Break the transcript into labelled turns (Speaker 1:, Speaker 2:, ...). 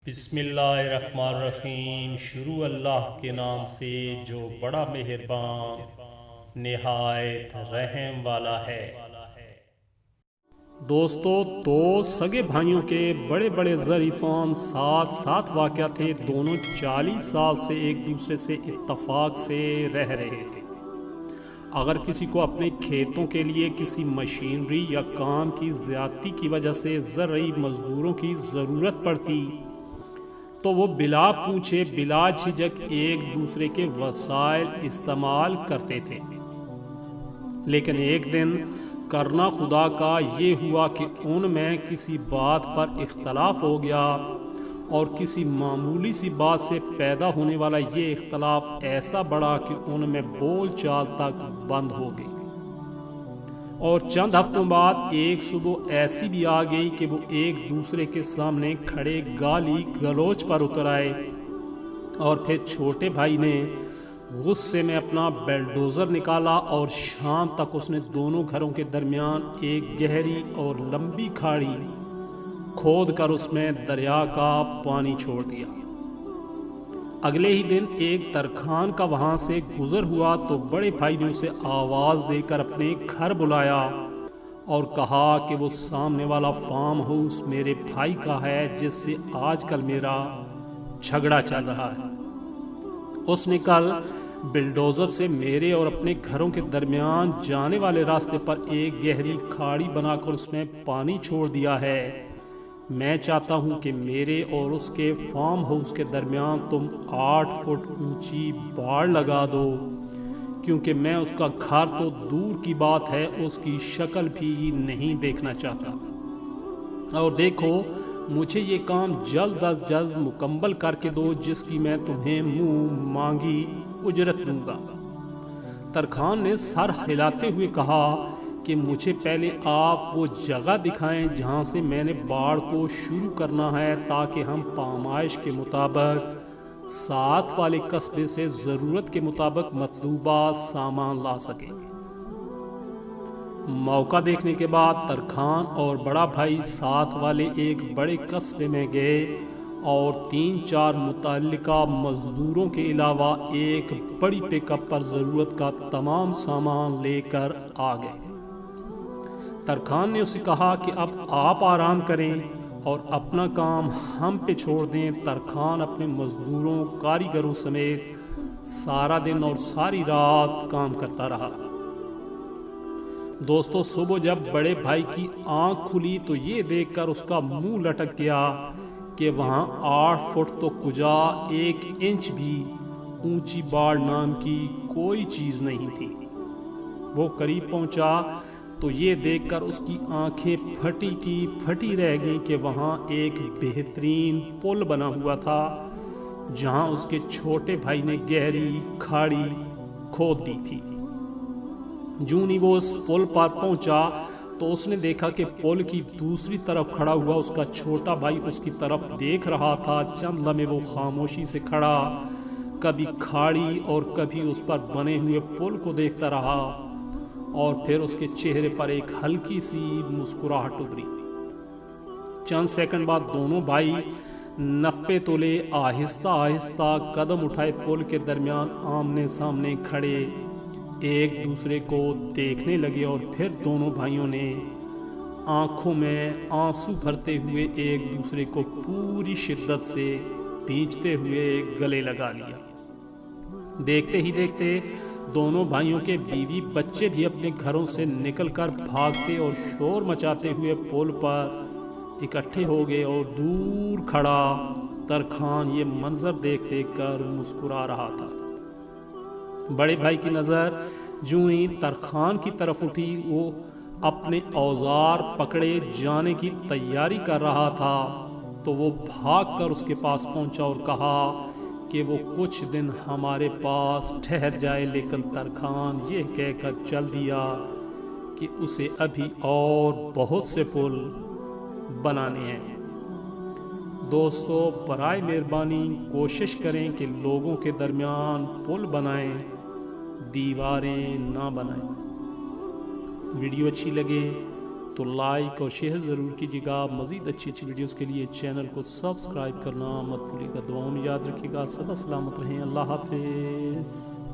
Speaker 1: بسم اللہ الرحمن الرحیم۔ شروع اللہ کے نام سے جو بڑا مہربان نہایت رحم والا ہے۔ دوستو، دو سگے بھائیوں کے بڑے بڑے ظریفان ساتھ ساتھ واقع تھے۔ دونوں 40 سال سے ایک دوسرے سے اتفاق سے رہ رہے تھے۔ اگر کسی کو اپنے کھیتوں کے لیے کسی مشینری یا کام کی زیادتی کی وجہ سے زرعی مزدوروں کی ضرورت پڑتی تو وہ بلا پوچھے بلا جھجک ایک دوسرے کے وسائل استعمال کرتے تھے۔ لیکن ایک دن کرنا خدا کا یہ ہوا کہ ان میں کسی بات پر اختلاف ہو گیا، اور کسی معمولی سی بات سے پیدا ہونے والا یہ اختلاف ایسا بڑا کہ ان میں بول چال تک بند ہو گئی۔ اور چند ہفتوں بعد ایک صبح ایسی بھی آ گئی کہ وہ ایک دوسرے کے سامنے کھڑے گالی گلوچ پر اتر آئے، اور پھر چھوٹے بھائی نے غصے میں اپنا بیلڈوزر نکالا اور شام تک اس نے دونوں گھروں کے درمیان ایک گہری اور لمبی کھاڑی کھود کر اس میں دریا کا پانی چھوڑ دیا۔ اگلے ہی دن ایک ترکھان کا وہاں سے گزر ہوا تو بڑے بھائی نے اسے آواز دے کر اپنے گھر بلایا اور کہا کہ وہ سامنے والا فارم ہاؤس میرے بھائی کا ہے جس سے آج کل میرا جھگڑا چل رہا ہے۔ اس نے کل بلڈوزر سے میرے اور اپنے گھروں کے درمیان جانے والے راستے پر ایک گہری کھاڑی بنا کر اس میں پانی چھوڑ دیا ہے۔ میں چاہتا ہوں کہ میرے اور اس کے فارم ہاؤس کے درمیان تم 8 فٹ اونچی باڑ لگا دو، کیونکہ میں اس کا گھر تو دور کی بات ہے اس کی شکل بھی نہیں دیکھنا چاہتا، اور دیکھو مجھے یہ کام جلد از جلد مکمل کر کے دو جس کی میں تمہیں منہ مانگی اجرت دوں گا۔ ترکھان نے سر ہلاتے ہوئے کہا کہ مجھے پہلے آپ وہ جگہ دکھائیں جہاں سے میں نے باڑ کو شروع کرنا ہے، تاکہ ہم پامائش کے مطابق ساتھ والے قصبے سے ضرورت کے مطابق مطلوبہ سامان لا سکیں۔ موقع دیکھنے کے بعد ترکھان اور بڑا بھائی ساتھ والے ایک بڑے قصبے میں گئے اور 3-4 متعلقہ مزدوروں کے علاوہ ایک بڑی پک اپ پر ضرورت کا تمام سامان لے کر آ گئے۔ ترکھان نے اسے کہا کہ اب آپ آرام کریں اور اپنا کام ہم پہ چھوڑ دیں۔ ترکھان اپنے مزدوروں کاریگروں سمیت سارا دن اور ساری رات کام کرتا رہا۔ دوستو، صبح جب بڑے بھائی کی آنکھ کھلی تو یہ دیکھ کر اس کا منہ لٹک گیا کہ وہاں 8 فٹ تو کجا 1 انچ بھی اونچی باڑ نام کی کوئی چیز نہیں تھی۔ وہ قریب پہنچا تو یہ دیکھ کر اس کی آنکھیں پھٹی کی پھٹی رہ گئیں کہ وہاں ایک بہترین پل بنا ہوا تھا جہاں اس کے چھوٹے بھائی نے گہری کھاڑی کھود دی تھی۔ جوں ہی وہ اس پل پر پہنچا تو اس نے دیکھا کہ پل کی دوسری طرف کھڑا ہوا اس کا چھوٹا بھائی اس کی طرف دیکھ رہا تھا۔ چند لمحے وہ خاموشی سے کھڑا کبھی کھاڑی اور کبھی اس پر بنے ہوئے پل کو دیکھتا رہا، اور پھر اس کے چہرے پر ایک ہلکی سی مسکراہٹ ابھری۔ چند سیکنڈ بعد دونوں بھائی نپے تولے آہستہ آہستہ قدم اٹھائے پل کے درمیان آمنے سامنے کھڑے ایک دوسرے کو دیکھنے لگے، اور پھر دونوں بھائیوں نے آنکھوں میں آنسو بھرتے ہوئے ایک دوسرے کو پوری شدت سے بھینچتے ہوئے گلے لگا لیا۔ دیکھتے ہی دیکھتے دونوں بھائیوں کے بیوی بچے بھی اپنے گھروں سے نکل کر بھاگتے اور شور مچاتے ہوئے پل پر اکٹھے ہو گئے، اور دور کھڑا ترکھان یہ منظر دیکھ دیکھ کر مسکرا رہا تھا۔ بڑے بھائی کی نظر جوں ہی ترکھان کی طرف اٹھی، وہ اپنے اوزار پکڑے جانے کی تیاری کر رہا تھا تو وہ بھاگ کر اس کے پاس پہنچا اور کہا کہ وہ کچھ دن ہمارے پاس ٹھہر جائے، لیکن ترکھان یہ کہہ کر چل دیا کہ اسے ابھی اور بہت سے پل بنانے ہیں۔ دوستو، برائے مہربانی کوشش کریں کہ لوگوں کے درمیان پل بنائیں، دیواریں نہ بنائیں۔ ویڈیو اچھی لگے تو لائک اور شیئر ضرور کیجیے گا. مزید اچھی اچھی ویڈیوز کے لیے چینل کو سبسکرائب کرنا مت بھولیے گا. دعاؤں میں یاد رکھیے گا. سدا سلامت رہیں. اللہ حافظ.